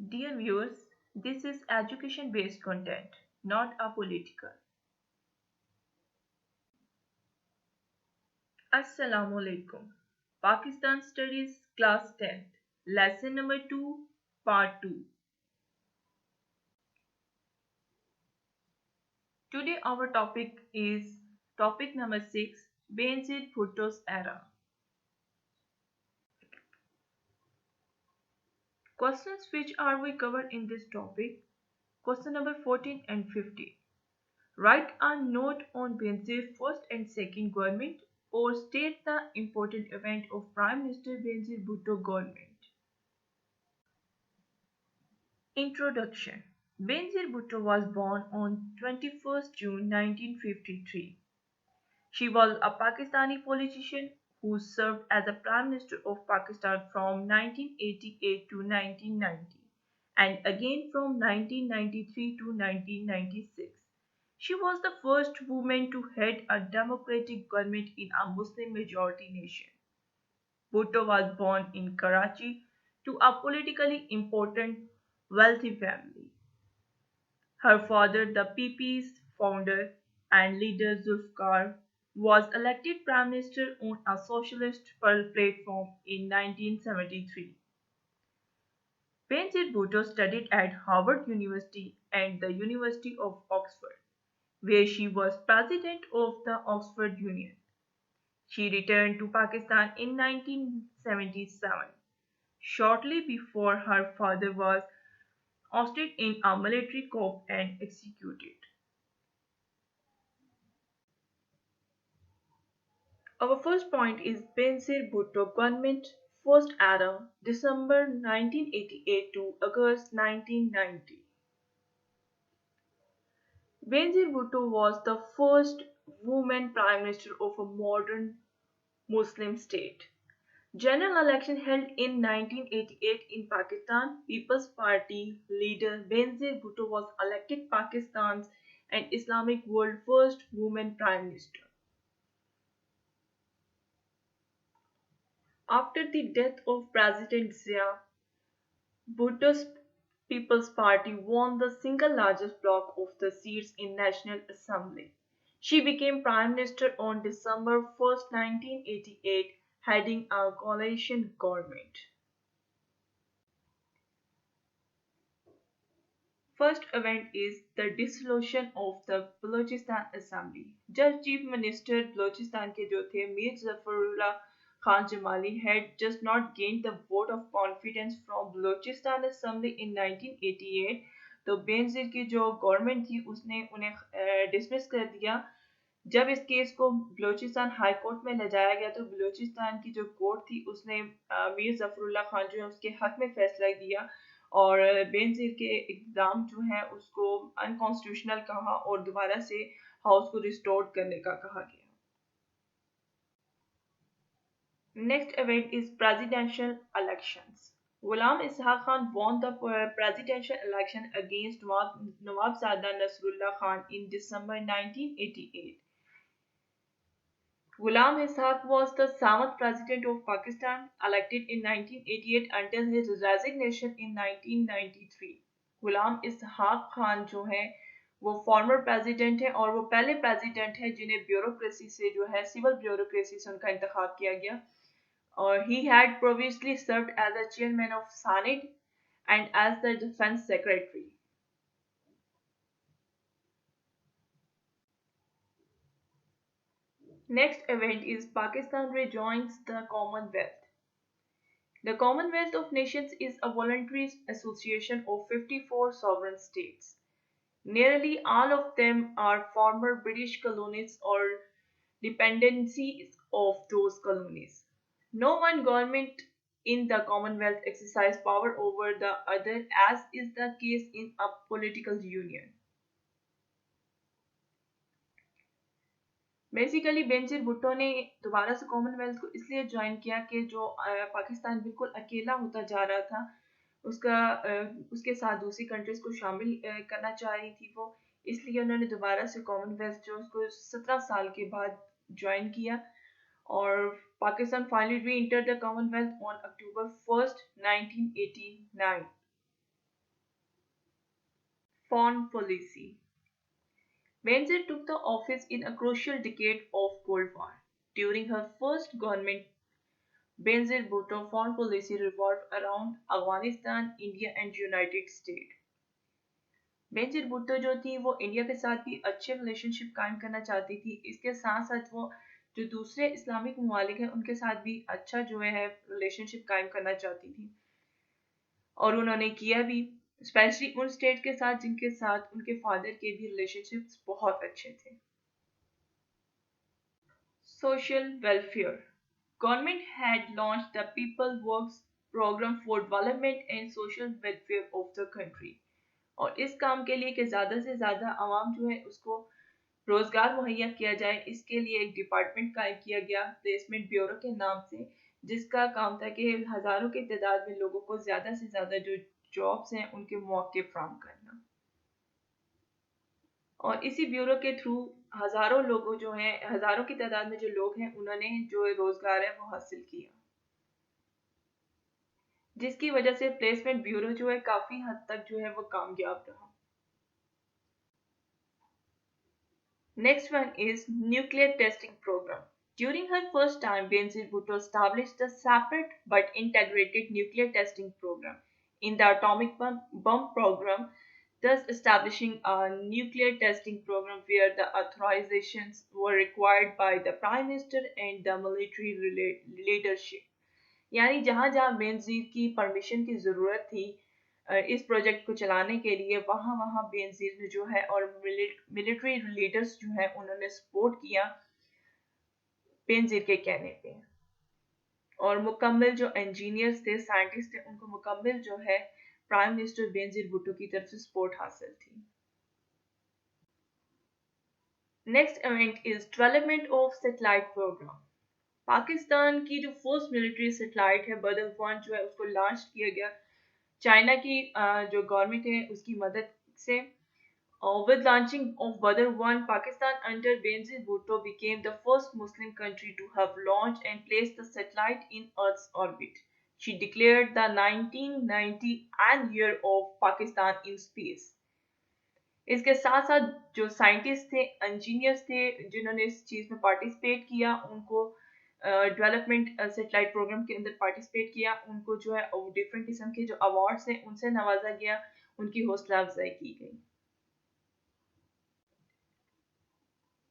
Dear viewers, this is education based content, not a political. Assalamu alaikum. Pakistan Studies Class 10th, Lesson number 2, Part 2. Today our topic is topic number 6, Benazir Bhutto's era. Questions which are we covered in this topic? Question number 14 and 15. Write a note on Benazir's first and second government or state the important event of Prime Minister Benazir Bhutto government. Introduction. Benazir Bhutto was born on 21st June 1953. She was a Pakistani politician who served as a Prime Minister of Pakistan from 1988 to 1990 and again from 1993 to 1996. She was the first woman to head a democratic government in a Muslim majority nation. Bhutto was born in Karachi to a politically important, wealthy family. Her father, the PP's founder and leader Zulfikar, was elected Prime Minister on a socialist platform in 1973. Benazir Bhutto studied at Harvard University and the University of Oxford, where she was president of the Oxford Union. She returned to Pakistan in 1977, shortly before her father was ousted in a military coup and executed. Our first point is Benazir Bhutto government first era December 1988 to August 1990. Benazir Bhutto was the first woman prime minister of a modern Muslim state. General election held in 1988 in Pakistan. People's Party leader Benazir Bhutto was elected Pakistan's and Islamic world first woman prime minister. After the death of President Zia, Bhutto's People's Party won the single largest block of the seats in National Assembly. She became Prime Minister on December 1st, 1988, heading a coalition government. First event is the dissolution of the Balochistan Assembly. जब chief minister Balochistan के जो थे Mir Zafrullah Khan Jamali had just not gained the vote of confidence from Balochistan Assembly in 1988, तो बेनजीर की जो government थी उसने उन्हें डिसमिस कर दिया। जब इस केस को बलूचिस्तान हाई कोर्ट में ले जाया गया तो बलूचिस्तान की जो कोर्ट थी उसने मीर जफरुल्लाह खान जो है उसके हक में फैसला दिया और बेनजीर के इक़दाम जो है उसको अनकॉन्स्टिट्यूशनल कहा और दोबारा से हाउस को रिस्टोर करने का कहा गया। Next event is presidential elections. Ghulam Ishaq Khan won the presidential election against Nawab Sada Nasrullah Khan in December 1988. Ghulam Ishaq was the 7th president of Pakistan, elected in 1988 until his resignation in 1993. Ghulam Ishaq Khan जो है वो former president है और वो पहले president है जिन्हें bureaucracy से जो है सिविल ब्यूरोक्रेसी से उनका इंतखाब किया गया और he had previously served as the chairman of Senate and as the defense secretary. Next event is Pakistan rejoins the Commonwealth. The Commonwealth of Nations is a voluntary association of 54 sovereign states. Nearly all of them are former British colonies or dependencies of those colonies. No one government in the Commonwealth exercises power over the other, as is the case in a political union. Basically Benazir Bhutto ने दोबारा से Commonwealth को इसलिए join किया कि जो पाकिस्तान बिल्कुल अकेला होता जा रहा था उसके साथ दूसरी कंट्रीज को शामिल करना चाह रही थी वो, इसलिए उन्होंने दोबारा से कॉमनवेल्थ जो उसको 17 साल के बाद ज्वाइन किया और पाकिस्तान फाइनली री enter the Commonwealth on October 1st, 1989. Foreign policy. Benazir took the office in a crucial decade of Cold War. During her first government, Benazir Bhutto's foreign policy revolved around Afghanistan, India and United States. Benazir Bhutto जो थी वो India के साथ भी अच्छे relationship कायम करना चाहती थी। इसके साथ साथ वो जो दूसरे इस्लामिक ममालिक हैं उनके साथ भी अच्छा जो है रिलेशनशिप कायम करना चाहती थी, और उन्होंने किया भी, स्पेशली उन स्टेट के साथ जिनके साथ उनके फादर के भी रिलेशनशिप्स बहुत अच्छे थे। Social welfare. Government had launched the People Works program for development and social welfare of the country. और इस काम के लिए कि ज़्यादा से ज़्यादा आवाम जो है उसको रोज़गार मुहैया किया जाए, इसके लिए एक डिपार्टमेंट कायम किया गया प्लेसमेंट ब्यूरो के नाम से, जिसका काम था कि हज़ारों की तादाद में लोगों को ज़्यादा से ज़्यादा जो जॉब्स हैं उनके मौके फ्राहम करना। और इसी ब्यूरो के थ्रू हज़ारों लोगों जो हैं, हज़ारों की तादाद में जो लोग हैं उन्होंने जो रोज़गार है वो हासिल किया, जिसकी वजह से प्लेसमेंट ब्यूरो जो है काफ़ी हद तक जो है वो कामयाब रहा। Next one is nuclear testing program. During her first time, Benazir Bhutto established a separate but integrated nuclear testing program in the atomic bomb program, thus establishing a nuclear testing program where the authorizations were required by the Prime Minister and the military leadership. यानी जहाँ जहाँ बेनजीर की permission की ज़रूरत थी इस project को चलाने के लिए, वहाँ वहाँ बेनजीर ने जो है और मिलिट्री लीडर्स जो है उन्होंने सपोर्ट किया बेनजीर के कहने पे, और मुकम्मल जो इंजीनियर्स थे, साइंटिस्ट थे, उनको मुकम्मल जो है प्राइम मिनिस्टर बेनजीर भुट्टो की तरफ से सपोर्ट हासिल थी। Next event is development of satellite program. Pakistan की जो फर्स्ट मिलिट्री सैटेलाइट है बदर-1 जो है उसको लॉन्च किया गया चाइना की जो गवर्नमेंट है उसकी मदद से। With launching of Badr-1, Pakistan under Benazir Bhutto became the first Muslim country to have launched and placed the satellite in Earth's orbit. She declared the 1990 an year of Pakistan in space. इसके साथ साथ जो scientist थे, engineers थे जिन्होंने इस चीज़ में participate किया, उनको डेवलपमेंट सेटेलाइट प्रोग्राम के अंदर पार्टिसिपेट किया, उनको जो है डिफरेंट किस्म के जो अवार्ड्स हैं उनसे नवाजा गया, उनकी हौसला अफजाई की गई।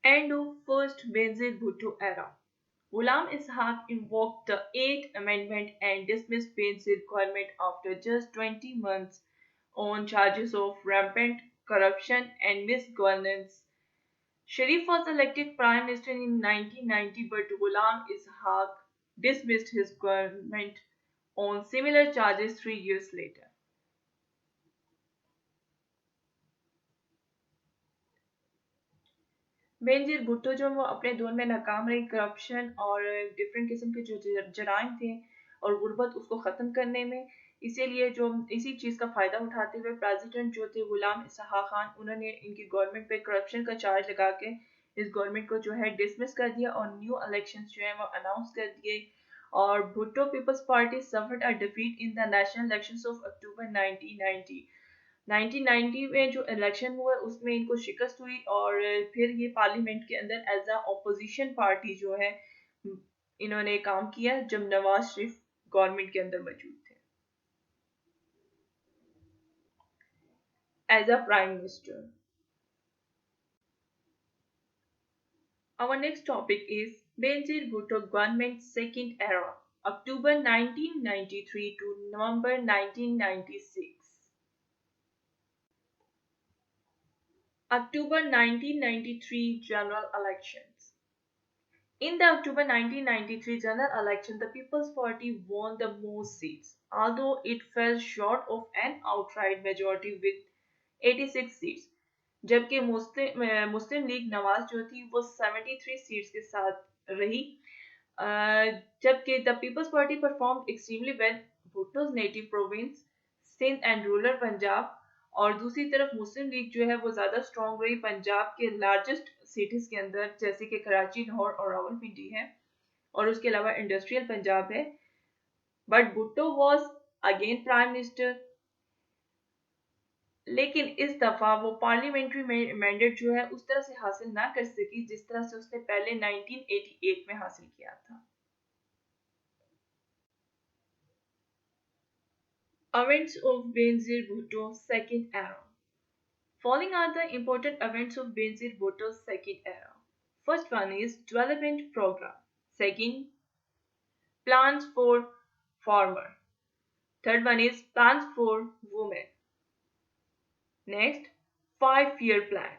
End of first Benazir Bhutto era. Ghulam Ishaq invoked the Eighth Amendment and dismissed Benazir government after just 20 months on charges of rampant corruption and misgovernance. Sharif was elected prime minister in 1990, but Ghulam Ishaq dismissed his government on similar charges 3 years later. Benazir Bhutto जो वो अपने दौर में नाकाम रही, corruption और different किस्म के जो जराइम थे और गुर्बत उसको ख़त्म करने में, इसीलिए जो इसी चीज़ का फ़ायदा उठाते हुए प्रेसिडेंट जो थे गुलाम इसहाक खान, उन्होंने इनकी गवर्नमेंट पे करप्शन का चार्ज लगा के इस गवर्नमेंट को जो है डिसमिस कर दिया और न्यू इलेक्शंस जो है वो अनाउंस कर दिए। और Bhutto Peoples Party suffered a defeat in the national elections of October 1990। 1990 में जो इलेक्शन हुआ उसमें इनको शिकस्त हुई और फिर ये पार्लियामेंट के अंदर एज अ ऑपोजिशन पार्टी जो है इन्होंने काम किया जब नवाज शरीफ गवर्नमेंट के अंदर मौजूद थे as a prime minister. Our next topic is Benazir Bhutto government second era, October 1993 to November 1996. October 1993 general elections. In the October 1993 general election, the People's Party won the most seats, although it fell short of an outright majority with 86 seats. जबकि मुस्लिम league Nawaz जो थी वो 73 seats के साथ रही, जबकि the People's Party performed extremely well Bhutto's native province Sindh and rural Punjab, और दूसरी तरफ मुस्लिम लीग जो है वो ज़्यादा स्ट्रॉन्ग रही पंजाब के लार्जेस्ट सिटीज़ के अंदर, जैसे कि कराची, लाहौर और रावलपिंडी है, और उसके अलावा इंडस्ट्रियल पंजाब है। But Bhutto was again prime minister लेकिन इस दफा वो पार्लियामेंट्री मैंडेट जो है उस तरह से हासिल ना कर सकी जिस तरह से उसने पहले 1988 में हासिल किया था। Events of Benazir Bhutto's second era. Following are the important events of Benazir Bhutto's second era. First one is development program. Second, plans for farmer. Third one is plans for women. Next, 5-year plan.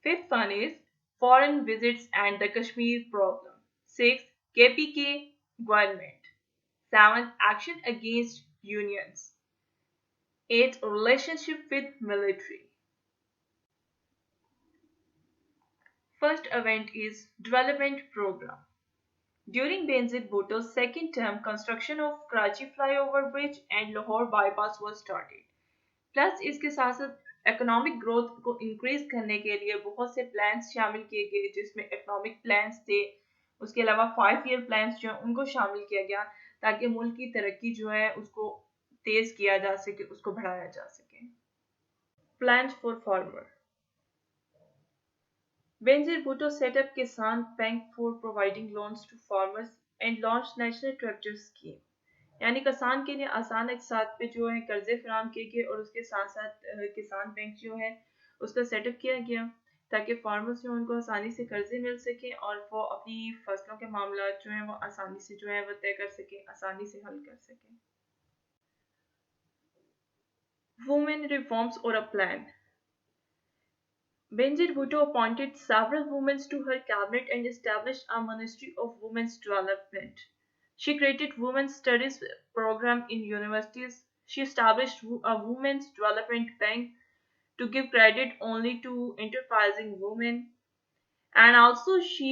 Fifth one is foreign visits and the Kashmir problem. Sixth, KPK government. Seventh, action against unions. Eighth, relationship with military. First event is development program. During Benazir Bhutto's second term, construction of Karachi flyover bridge and Lahore bypass was started. Plus इसके साथ साथ economic growth को increase करने के लिए बहुत से plans शामिल किए गए जिसमें इकोनॉमिक प्लान्स थे। उसके अलावा 5 ईयर प्लान्स जो हैं उनको शामिल किया गया ताकि मुल्क की तरक्की जो है उसको तेज किया जा सके, उसको बढ़ाया जा सके। Plans for farmer. Benazir Bhutto set up Kisan Bank for providing loans to farmers and launched National Tractor Scheme. यानी किसान के लिए आसान एक साथ पे जो है कर्जे फराम किए गए और उसके साथ साथ किसान बैंक जो है उसका सेटअप किया गया ताकि फार्मर्स जो उनको आसानी से कर्जे मिल सके और वो अपनी फसलों के मामला जो है वो आसानी से जो है वो तय कर सके, आसानी से हल कर सके। वुमेन रिफॉर्म्स और a plan. Benazir Bhutto appointed several women to her cabinet and established a Ministry of Women's Development. She created women's studies program in universities. She established a women's development bank to give credit only to enterprising women. And also she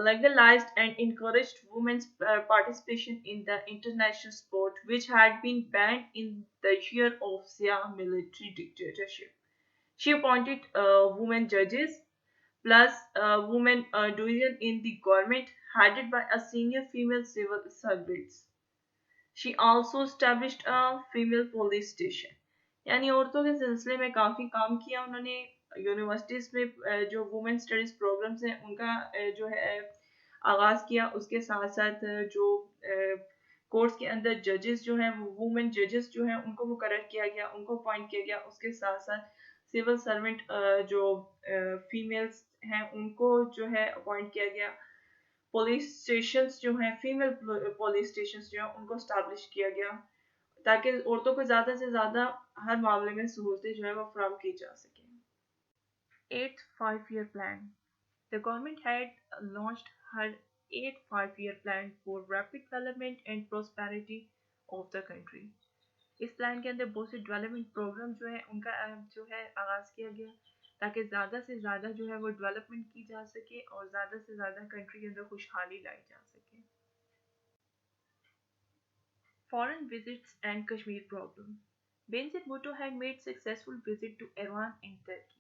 legalized and encouraged women's participation in the international sport, which had been banned in the year of Shia military dictatorship. She appointed women judges plus women division in the government headed by a senior female civil servant. She also established a female police station. यानी औरतों के सिलसिले में काफ़ी काम किया उन्होंने। Universities में जो वुमेन स्टडीज़ प्रोग्राम्स हैं उनका जो है आगाज़ किया। उसके साथ साथ जो कोर्ट्स के अंदर जजेस जो हैं वो वुमेन जजेस जो हैं उनको मुकर्रर किया गया, उनको अपॉइंट किया गया। उसके साथ साथ सिविल सर्वेंट जो फीमेल्स हैं उनको जो है अपॉइंट किया गया। पुलिस स्टेशंस जो हैं फीमेल पुलिस स्टेशंस जो हैं उनको स्टैब्लिश किया गया ताकि औरतों को ज़्यादा से ज़्यादा हर मामले में सहूलतें जो है वो फराहम की जा सकें। Eighth 5-year plan. The government had launched her eighth 5-year plan for rapid development and prosperity of the country. इस प्लान के अंदर बहुत से डेवलपमेंट प्रोग्राम जो है उनका जो है आगाज़ किया गया ताकि ज़्यादा से ज़्यादा जो है वो डेवलपमेंट की जा सके और ज़्यादा से ज़्यादा कंट्री के अंदर खुशहाली लाई जा सके। Foreign visits and Kashmir problem. Benazir Bhutto had made successful visit to Iran and Turkey.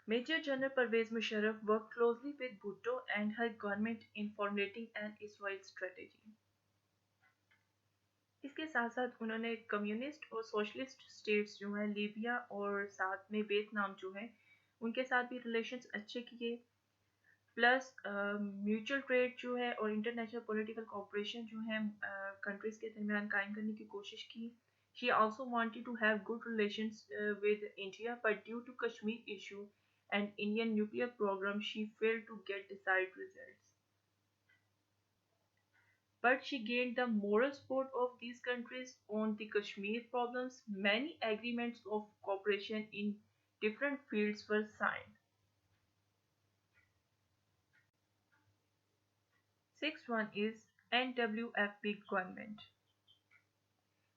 Major General Pervez Musharraf worked closely with Bhutto and her government in formulating an Israel strategy. इसके साथ साथ उन्होंने communist और socialist states जो हैं Libya और साथ में वियतनाम जो है उनके साथ भी रिलेशंस अच्छे किए। प्लस म्यूचुअल ट्रेड जो है और इंटरनेशनल पॉलिटिकल कोऑपरेशन जो है कंट्रीज के दरमियान कायम करने की कोशिश की। She also wanted to have good relations with India, but due to Kashmir issue and Indian nuclear program, she failed to get desired results. But she gained the moral support of these countries on the Kashmir problems. Many agreements of cooperation in different fields were signed. Sixth one is NWFP government.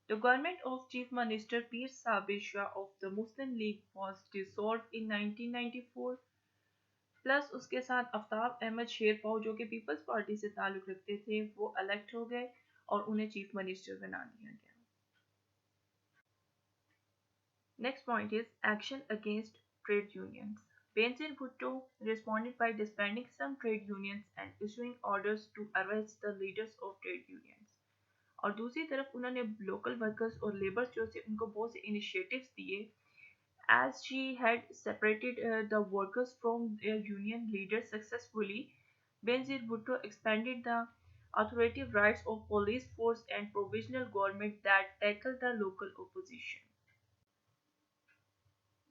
The government of Chief Minister Pir Sabir Shah of the Muslim League was dissolved in 1994। Plus उसके साथ आफ्ताब अहमद शेरपाव जो कि peoples party से ताल्लुक़ रखते थे वो elect हो गए और उन्हें चीफ मिनिस्टर बना दिया गया। Next point is action against trade unions. Benazir Bhutto responded by disbanding some trade unions and issuing orders to arrest the leaders of trade unions. और दूसरी तरफ उन्होंने लोकल वर्कर्स और लेबर्स जो थे उनको बहुत से इनिशिएटिव्स दिए. As she had separated the workers from their union leaders successfully, Benazir Bhutto expanded the authoritative rights of police force and provisional government that tackled the local opposition.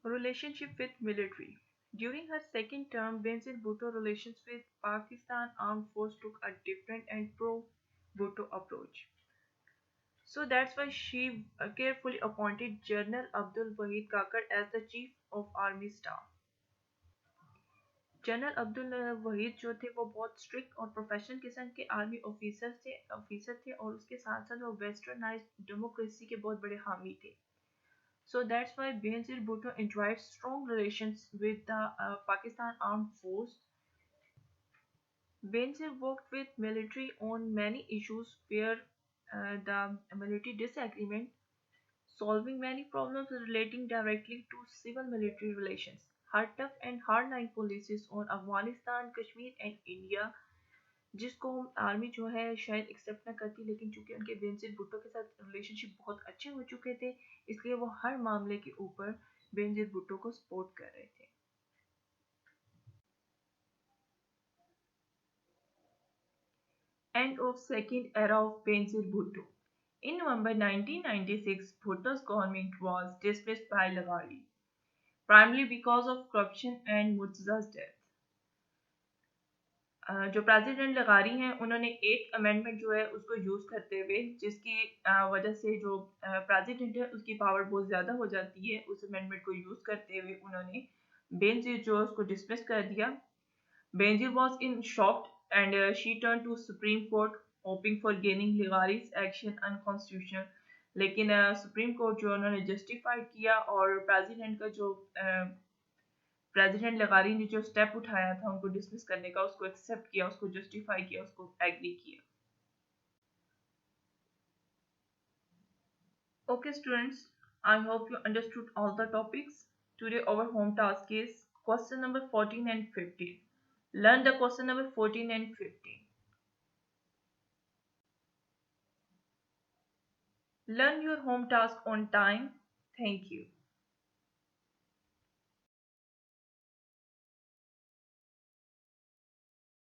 Relationship with military. During her second term, Benazir Bhutto relations with Pakistan Armed Force took a different and pro-Bhutto approach. So that's why she carefully appointed General Abdul Wahid Kakar as the Chief of Army Staff. General Abdul Waheed जो थे वो बहुत strict और professional किस्म के army officer थे और उसके साथ साथ वो वेस्टर्नाइज्ड डेमोक्रेसी के बहुत बड़े हामी थे. So that's why Benazir Bhutto enjoyed strong relations with the Pakistan Armed Force. Benazir worked with military on many issues where the military disagreement, solving many problems relating directly to civil-military relations. Her tough and hardline policies on Afghanistan, Kashmir and India, जिसको army जो है शायद accept ना करती, लेकिन चूंकि उनके बेनजीर भुट्टो के साथ रिलेशनशिप बहुत अच्छे हो चुके थे, इसलिए वो हर मामले के ऊपर बेनजीर भुट्टो को सपोर्ट कर रहे थे. End of second era of Benazir Bhutto. In November 1996, Bhutto's government was dismissed by Lavari, primarily because of corruption and Murtaza's death. जो प्रेसिडेंट लगारी हैं उन्होंने एक अमेंडमेंट जो है उसको यूज़ करते हुए, जिसकी वजह से जो प्रेसिडेंट है उसकी पावर बहुत ज़्यादा हो जाती है, उस अमेंडमेंट को यूज़ करते हुए उन्होंने बेनजीर जो है उसको डिसमिस कर दिया. Benazir was in shocked and she turn to Supreme Court hoping for gaining Leghari's action unconstitutional. लेकिन सुप्रीम कोर्ट जो उन्होंने जस्टिफाइड किया और प्रेसिडेंट का जो प्रेसिडेंट लगारी ने जो स्टेप उठाया था उनको डिसमिस करने का, उसको एक्सेप्ट किया, उसको जस्टिफाई किया, उसको एग्री किया. Okay students, I hope you understood all the topics. Today our home task is question number 14 and 15. Learn the question number 14 and 15. Learn your home task on time. Thank you.